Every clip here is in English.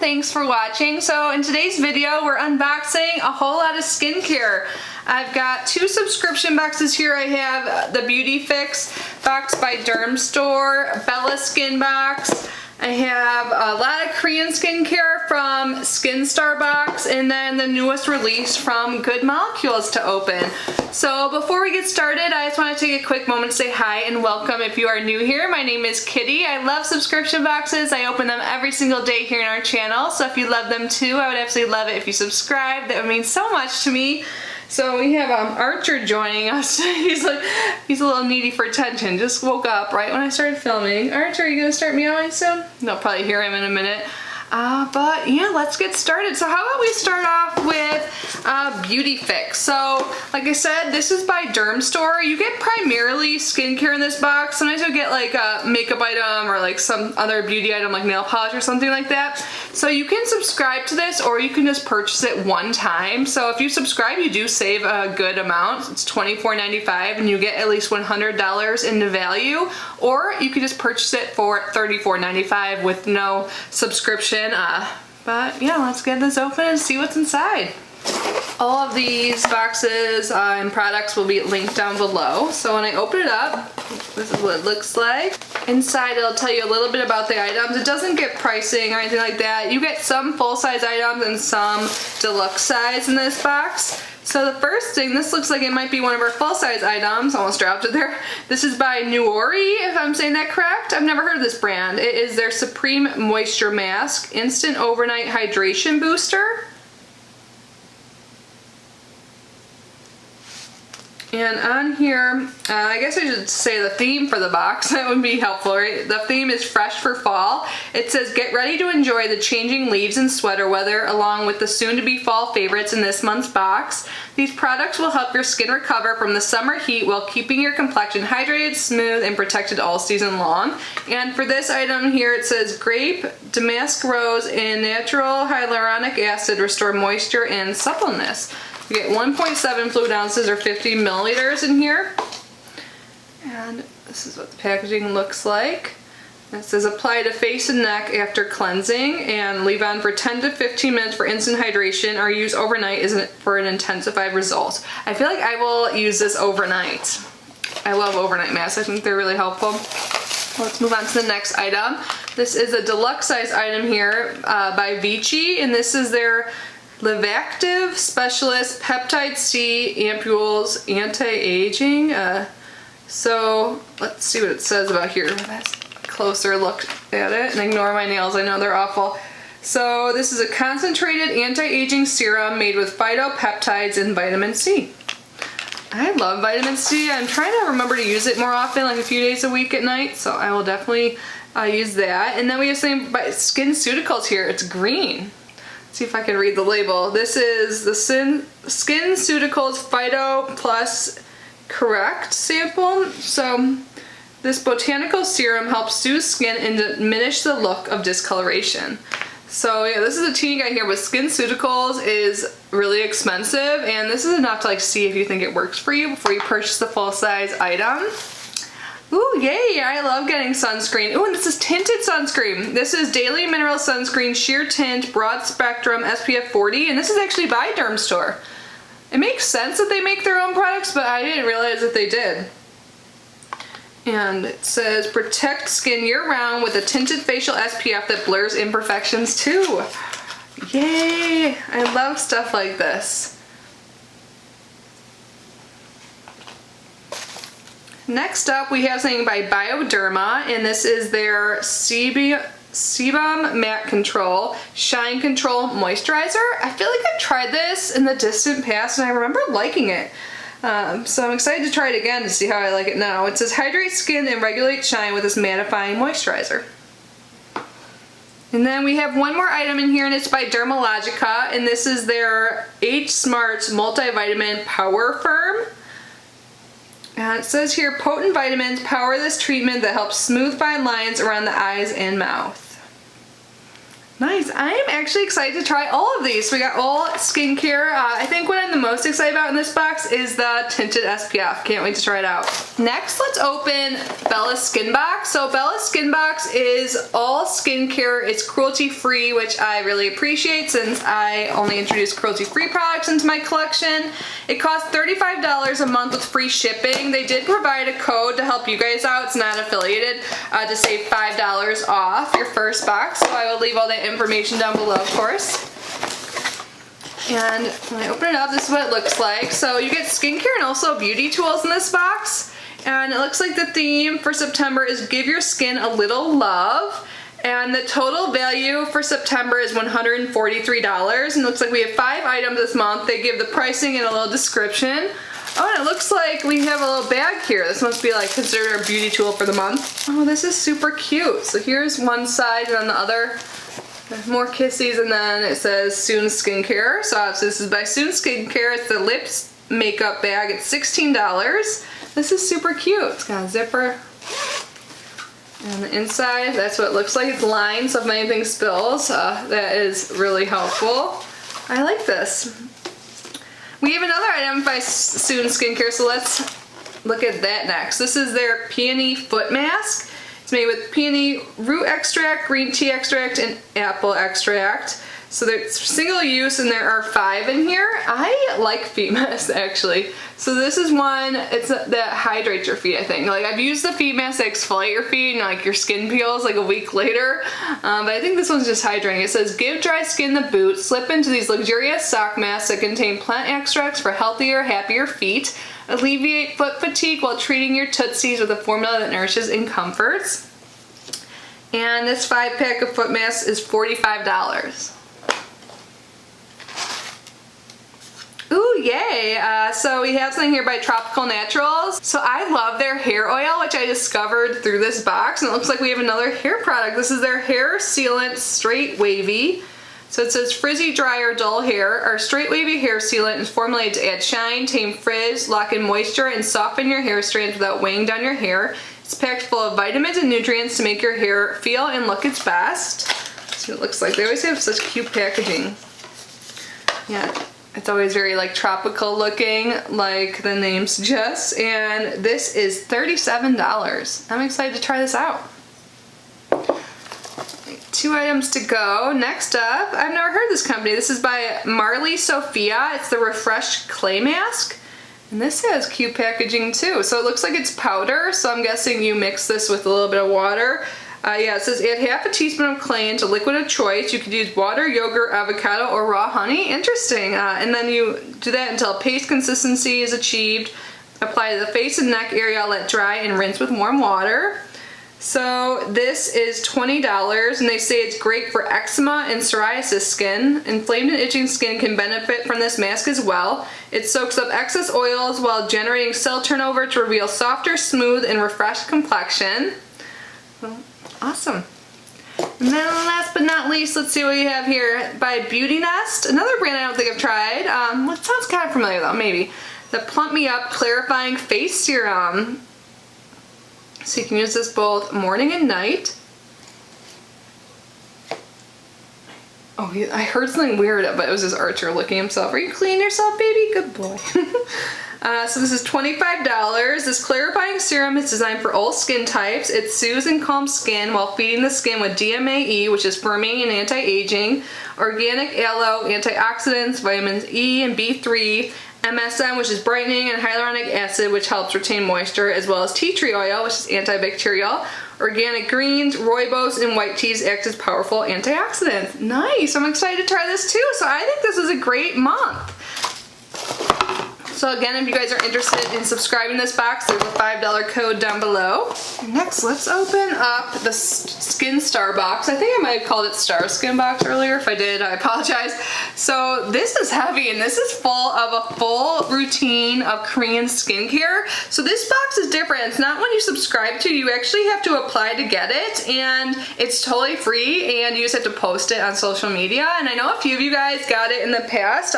thanks for watching. So in today's video, we're unboxing a whole lot of skincare. I've got 2 subscription boxes here. I have the BeautyFIX box by Dermstore, BellaSkinBox. I have a lot of Korean skincare from SkinStar box, and then the newest release from Good Molecules to open. So before we get started, I just want to take a quick moment to say hi and welcome if you are new here. My name is Kitty. I love subscription boxes. I open them every single day here in our channel. So if you love them too, I would absolutely love it if you subscribe. That would mean so much to me. So we have Archer joining us. He's a little needy for attention. Just woke up right when I started filming. Archer, are you gonna start meowing soon? They'll probably hear him in a minute. But yeah, let's get started. So how about we start off with BeautyFIX. So like I said, this is by Dermstore. You get primarily skincare in this box. Sometimes you'll get like a makeup item or like some other beauty item like nail polish or something like that. So you can subscribe to this or you can just purchase it one time. So if you subscribe, you do save a good amount. It's $24.95 and you get at least $100 in the value. Or you can just purchase it for $34.95 with no subscription. But yeah, let's get this open and see what's inside. All of these boxes and products will be linked down below. So when I open it up, this is what it looks like. Inside it'll tell you a little bit about the items. It doesn't get pricing or anything like that. You get some full-size items and some deluxe size in this box. So the first thing, this looks like it might be one of our full-size items. Almost dropped it there. This is by Nuori, if I'm saying that correct. I've never heard of this brand. It is their Supreme Moisture Mask Instant Overnight Hydration Booster. And on here, I guess I should say the theme for the box. That would be helpful, right? The theme is fresh for fall. It says, get ready to enjoy the changing leaves and sweater weather along with the soon-to-be fall favorites in this month's box. These products will help your skin recover from the summer heat while keeping your complexion hydrated, smooth, and protected all season long. And for this item here, it says grape, damask rose, and natural hyaluronic acid restore moisture and suppleness. You get 1.7 fluid ounces or 50 milliliters in here. And this is what the packaging looks like. It says apply to face and neck after cleansing and leave on for 10 to 15 minutes for instant hydration or use overnight for an intensified result. I feel like I will use this overnight. I love overnight masks. I think they're really helpful. Let's move on to the next item. This is a deluxe size item here by Vicki, and this is their Livactive Specialist Peptide C Ampules Anti-Aging. So let's see what it says about here. Let's closer look at it and ignore my nails. I know they're awful. So this is a concentrated anti-aging serum made with phytopeptides and vitamin C. I love vitamin C. I'm trying to remember to use it more often, like a few days a week at night. So I will definitely use that. And then we have something by SkinCeuticals here. It's green. See if I can read the label. This is the SkinCeuticals Phyto Plus Correct sample. So this botanical serum helps soothe skin and diminish the look of discoloration. So yeah, this is a teeny guy here, but SkinCeuticals is really expensive, and this is enough to like see if you think it works for you before you purchase the full-size item. Ooh, yay, I love getting sunscreen. Ooh, and this is tinted sunscreen. This is Daily Mineral Sunscreen Sheer Tint Broad Spectrum SPF 40, and this is actually by Dermstore. It makes sense that they make their own products, but I didn't realize that they did. And it says, protect skin year-round with a tinted facial SPF that blurs imperfections too. Yay, I love stuff like this. Next up, we have something by Bioderma, and this is their Sebum Matte Control Shine Control Moisturizer. I feel like I've tried this in the distant past, and I remember liking it. So I'm excited to try it again to see how I like it now. It says, hydrate skin and regulate shine with this mattifying moisturizer. And then we have one more item in here, and it's by Dermalogica, and this is their H Smart Multivitamin Power Firm. And it says here, potent vitamins power this treatment that helps smooth fine lines around the eyes and mouth. Nice. Nice. I am actually excited to try all of these. So we got all skincare. I think what I'm the most excited about in this box is the tinted SPF. Can't wait to try it out. Next, let's open BellaSkinBox. So BellaSkinBox is all skincare. It's cruelty-free, which I really appreciate since I only introduced cruelty-free products into my collection. It costs $35 a month with free shipping. They did provide a code to help you guys out. It's not affiliated, to save $5 off your first box. So I will leave all that information down below, of course. And when I open it up, this is what it looks like. So you get skincare and also beauty tools in this box. And it looks like the theme for September is give your skin a little love. And the total value for September is $143. And it looks like we have 5 items this month. They give the pricing and a little description. Oh, and it looks like we have a little bag here. This must be like considered a beauty tool for the month. Oh, this is super cute. So here's one side and on the other, more kissies, and then it says Soon Skincare. So obviously this is by Soon Skincare. It's the lips makeup bag. It's $16. This is super cute. It's got a zipper. And the inside, that's what it looks like. It's lined, so if anything spills, that is really helpful. I like this. We have another item by Soon Skincare, so let's look at that next. This is their peony foot mask. It's made with peony root extract, green tea extract, and apple extract. So they're single use and there are 5 in here. I like feet masks actually. So this is one, it's that hydrates your feet, I think. Like I've used the feet mask to exfoliate your feet and like your skin peels like a week later. But I think this one's just hydrating. It says give dry skin the boot, slip into these luxurious sock masks that contain plant extracts for healthier, happier feet. Alleviate foot fatigue while treating your tootsies with a formula that nourishes and comforts. And this 5-pack of foot masks is $45. Ooh, yay! So we have something here by Tropical Naturals. So I love their hair oil, which I discovered through this box, and it looks like we have another hair product. This is their hair sealant straight wavy. So it says frizzy, dry, or dull hair. Our straight wavy hair sealant is formulated to add shine, tame frizz, lock in moisture, and soften your hair strands without weighing down your hair. It's packed full of vitamins and nutrients to make your hair feel and look its best. That's what it looks like. They always have such cute packaging. Yeah. It's always very like tropical looking, like the name suggests, and this is $37. I'm excited to try this out. 2 items to go. Next up, I've never heard of this company. This is by Marley Sophia. It's the Refresh Clay Mask, and this has cute packaging too. So it looks like it's powder, so I'm guessing you mix this with a little bit of water. Yeah, it says add half a teaspoon of clay into liquid of choice. You could use water, yogurt, avocado, or raw honey. Interesting. And then you do that until paste consistency is achieved. Apply to the face and neck area, let dry, and rinse with warm water. So this is $20, and they say it's great for eczema and psoriasis skin. Inflamed and itching skin can benefit from this mask as well. It soaks up excess oils while generating cell turnover to reveal softer, smooth, and refreshed complexion. Well, awesome. And then last but not least, let's see what we have here by Beauty Nest. Another brand I don't think I've tried. It sounds kind of familiar though, maybe. The Plump Me Up Clarifying Face Serum. So you can use this both morning and night. Oh, I heard something weird, but it was his Archer licking himself. Are you cleaning yourself, baby? Good boy. So this is $25. This clarifying serum is designed for all skin types. It soothes and calms skin while feeding the skin with DMAE, which is firming and anti-aging, organic aloe, antioxidants, vitamins E and B3, MSM, which is brightening, and hyaluronic acid, which helps retain moisture, as well as tea tree oil, which is antibacterial. Organic greens, rooibos, and white teas act as powerful antioxidants. Nice! I'm excited to try this too. So I think this is a great month. So again, if you guys are interested in subscribing to this box, there's a $5 code down below. Next, let's open up the Skin Star box. I think I might have called it Star Skin box earlier. If I did, I apologize. So this is heavy, and this is full of a full routine of Korean skincare. So this box is different. It's not when you subscribe to, you actually have to apply to get it, and it's totally free, and you just have to post it on social media. And I know a few of you guys got it in the past,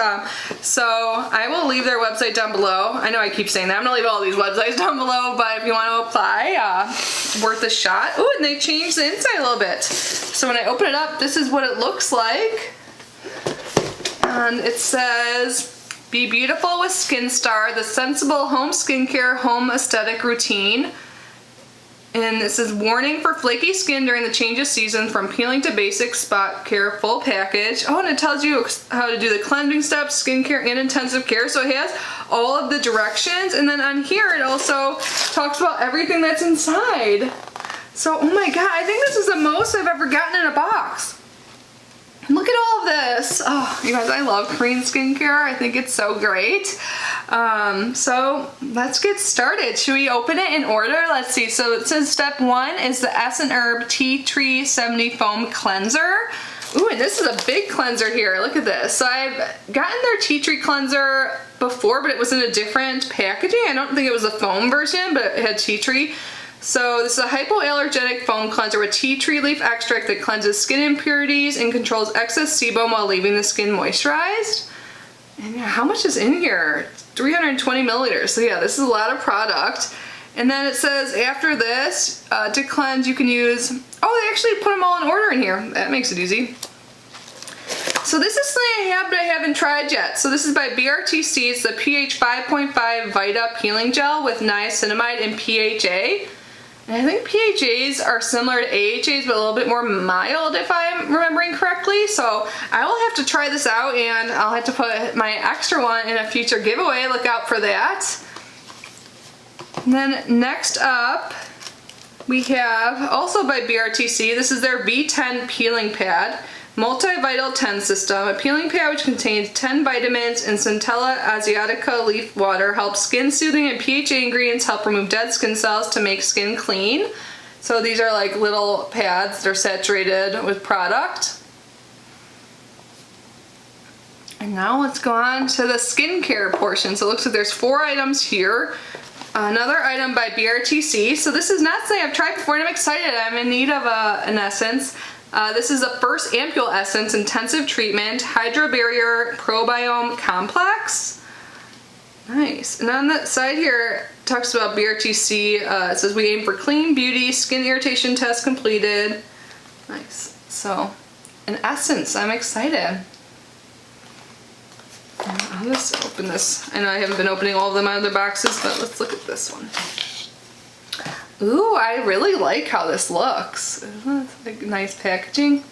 so I will leave their website website down below. I know I keep saying that. I'm gonna leave all these websites down below, but if you want to apply, worth a shot. Oh, and they changed the inside a little bit. So when I open it up, this is what it looks like. And it says, be beautiful with Skin Star, the sensible home skincare, home aesthetic routine. And this is warning for flaky skin during the change of season, from peeling to basic spot care, full package. Oh, and it tells you how to do the cleansing steps, skincare, and intensive care. So it has all of the directions. And then on here, it also talks about everything that's inside. So, oh my God, I think this is the most I've ever gotten in a box. Look at all of this. Oh, you guys, I love Korean skincare. I think it's so great. So let's get started. Should we open it in order? Let's see. So it says step 1 is the S&Herb Tea Tree 70 Foam Cleanser. Ooh, and this is a big cleanser here. Look at this. So I've gotten their tea tree cleanser before, but it was in a different packaging. I don't think it was a foam version, but it had tea tree. So this is a hypoallergenic foam cleanser with tea tree leaf extract that cleanses skin impurities and controls excess sebum while leaving the skin moisturized. And yeah, how much is in here? 320 milliliters. So yeah, this is a lot of product. And then it says after this, to cleanse you can use, oh, they actually put them all in order in here. That makes it easy. So this is something I have, but I haven't tried yet. So this is by BRTC. It's the pH 5.5 Vita Peeling Gel with niacinamide and PHA. And I think PHAs are similar to AHAs, but a little bit more mild if I'm remembering correctly. So I will have to try this out, and I'll have to put my extra one in a future giveaway. Look out for that. And then next up, we have also by BRTC, this is their V10 Peeling Pad. Multivital 10 system. A peeling pad which contains 10 vitamins and Centella asiatica leaf water helps skin soothing, and PHA ingredients help remove dead skin cells to make skin clean. So these are like little pads. They're saturated with product. And now let's go on to the skincare portion. So it looks like there's 4 items here. Another item by BRTC. So this is not something I've tried before, and I'm excited. I'm in need of an essence. This is the first Ampule Essence Intensive Treatment Hydro Barrier Probiome Complex. Nice. And on the side here, it talks about BRTC. It says we aim for clean beauty, skin irritation test completed. Nice. So, an essence. I'm excited. I'll just open this. I know I haven't been opening all of them out of their boxes, but let's look at this one. Ooh, I really like how this looks. Isn't it like nice packaging?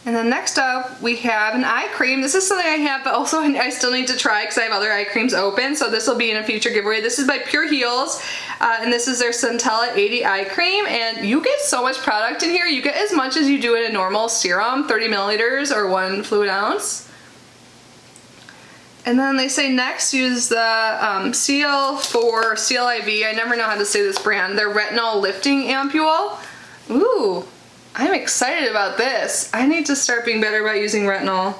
And then next up, we have an eye cream. This is something I have, but also I still need to try because I have other eye creams open, so this will be in a future giveaway. This is by Pure Heals, and this is their Centella 80 eye cream, and you get so much product in here. You get as much as you do in a normal serum, 30 milliliters or 1 fluid ounce. And then they say next use the CL4 CLIV. I never know how to say this brand. Their retinol lifting ampule. Ooh, I'm excited about this. I need to start being better about using retinol.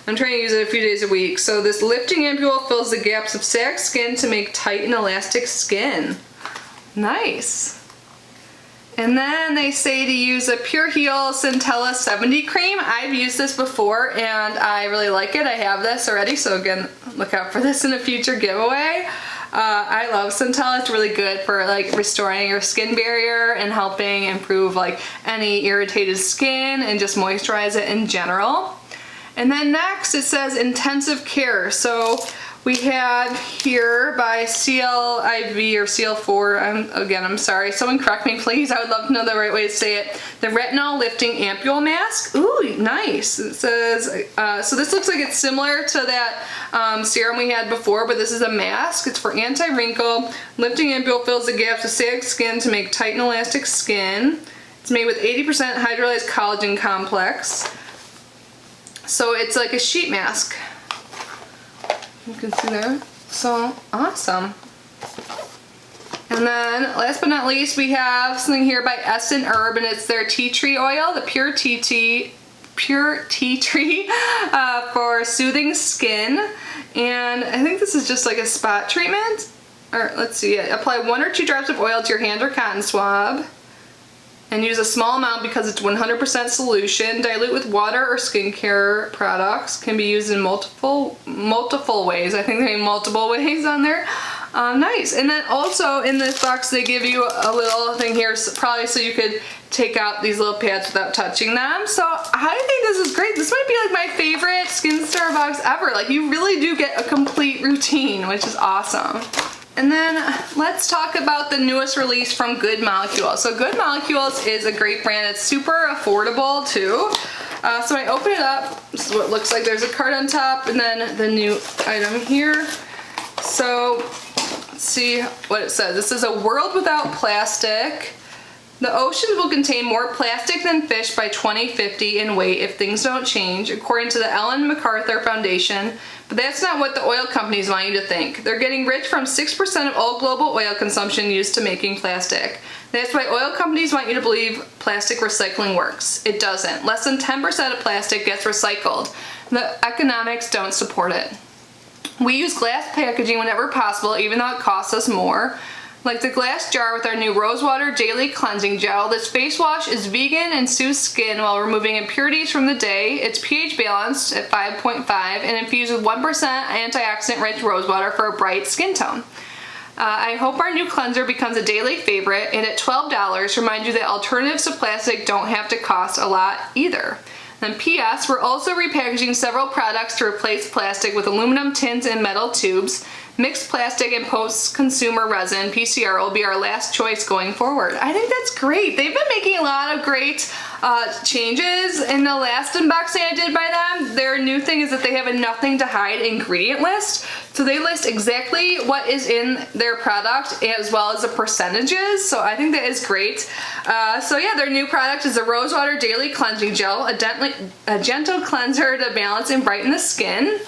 I'm trying to use it a few days a week. So this lifting ampule fills the gaps of sagged skin to make tight and elastic skin. Nice. And then they say to use a Pure Heal Centella 70 cream. I've used this before and I really like it. I have this already, so again, look out for this in a future giveaway. I love Centella. It's really good for like restoring your skin barrier and helping improve like any irritated skin and just moisturize it in general. And then next it says intensive care. So we have here by CLIV or CL4, again, I'm sorry, someone correct me please, I would love to know the right way to say it. The Retinol Lifting Ampule Mask. Ooh, nice. It says, so this looks like it's similar to that serum we had before, but this is a mask. It's for anti-wrinkle. Lifting Ampule fills the gaps of sagged skin to make tight and elastic skin. It's made with 80% hydrolyzed collagen complex. So it's like a sheet mask. You can see there. So awesome. And then last but not least, we have something here by S&Herb, and it's their tea tree oil, the pure tea tree for soothing skin. And I think this is just like a spot treatment. Or let's see, apply 1 or 2 drops of oil to your hand or cotton swab. and use a small amount because it's 100% solution. Dilute with water or skincare products. Can be used in multiple ways. I think they have multiple ways on there. Nice. And then also in this box they give you a little thing here, probably so you could take out these little pads without touching them. So I think this is great. This might be like my favorite SkinStar box ever. Like, you really do get a complete routine, which is awesome. And then let's talk about the newest release from Good Molecules. So Good Molecules is a great brand. It's super affordable too. So I open it up. This is what it looks like. There's a card on top and then the new item here. So let's see what it says. This is a world without plastic. The oceans will contain more plastic than fish by 2050 in weight if things don't change, according to the Ellen MacArthur Foundation. But that's not what the oil companies want you to think. They're getting rich from 6% of all global oil consumption used to making plastic. That's why oil companies want you to believe plastic recycling works. It doesn't. Less than 10% of plastic gets recycled. The economics don't support it. We use glass packaging whenever possible, even though it costs us more. Like the glass jar with our new Rosewater Daily Cleansing Gel. This face wash is vegan and soothes skin while removing impurities from the day. It's pH balanced at 5.5 and infused with 1% antioxidant-rich rosewater for a bright skin tone. I hope our new cleanser becomes a daily favorite, and at $12, remind you that alternatives to plastic don't have to cost a lot either. Then P.S. We're also repackaging several products to replace plastic with aluminum tins and metal tubes. Mixed plastic and post-consumer resin, PCR, will be our last choice going forward. I think that's great. They've been making a lot of great changes. In the last unboxing I did by them, their new thing is that they have a nothing to hide ingredient list. So they list exactly what is in their product as well as the percentages. So I think that is great. So yeah, their new product is the Rosewater Daily Cleansing Gel, a gentle cleanser to balance and brighten the skin.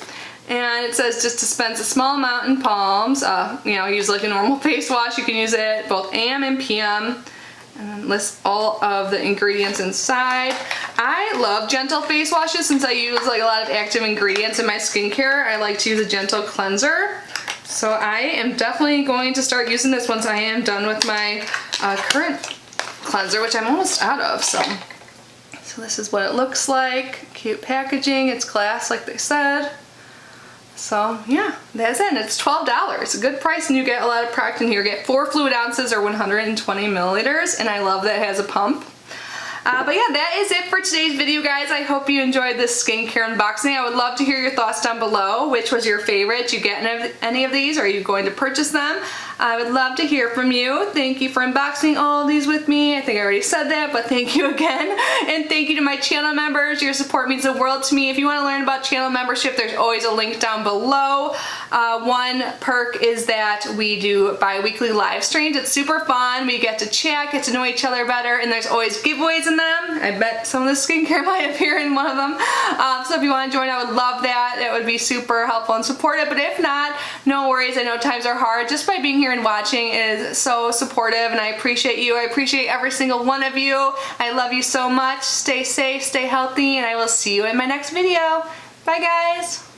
And it says just dispense a small amount in palms. You know, use like a normal face wash. You can use it both AM and PM. And then list all of the ingredients inside. I love gentle face washes since I use like a lot of active ingredients in my skincare. I like to use a gentle cleanser. So I am definitely going to start using this once I am done with my current cleanser, which I'm almost out of. So this is what it looks like. Cute packaging. It's glass like they said. So yeah, that's it. It's $12. A good price, and you get a lot of product in here. You get 4 fluid ounces or 120 milliliters, and I love that it has a pump. But yeah, that is it for today's video, guys. I hope you enjoyed this skincare unboxing. I would love to hear your thoughts down below. Which was your favorite? Did you get any of these? Are you going to purchase them? I would love to hear from you. Thank you for unboxing all of these with me. I think I already said that, but thank you again. And thank you to my channel members. Your support means the world to me. If you want to learn about channel membership, there's always a link down below. One perk is that we do bi-weekly live streams. It's super fun. We get to chat, get to know each other better, and there's always giveaways in them. I bet some of the skincare might appear in one of them. So if you want to join, I would love that. It would be super helpful and supportive. But if not, no worries. I know times are hard. Just by being here and watching is so supportive, and I appreciate you. I appreciate every single one of you. I love you so much. Stay safe, stay healthy, and I will see you in my next video. Bye, guys.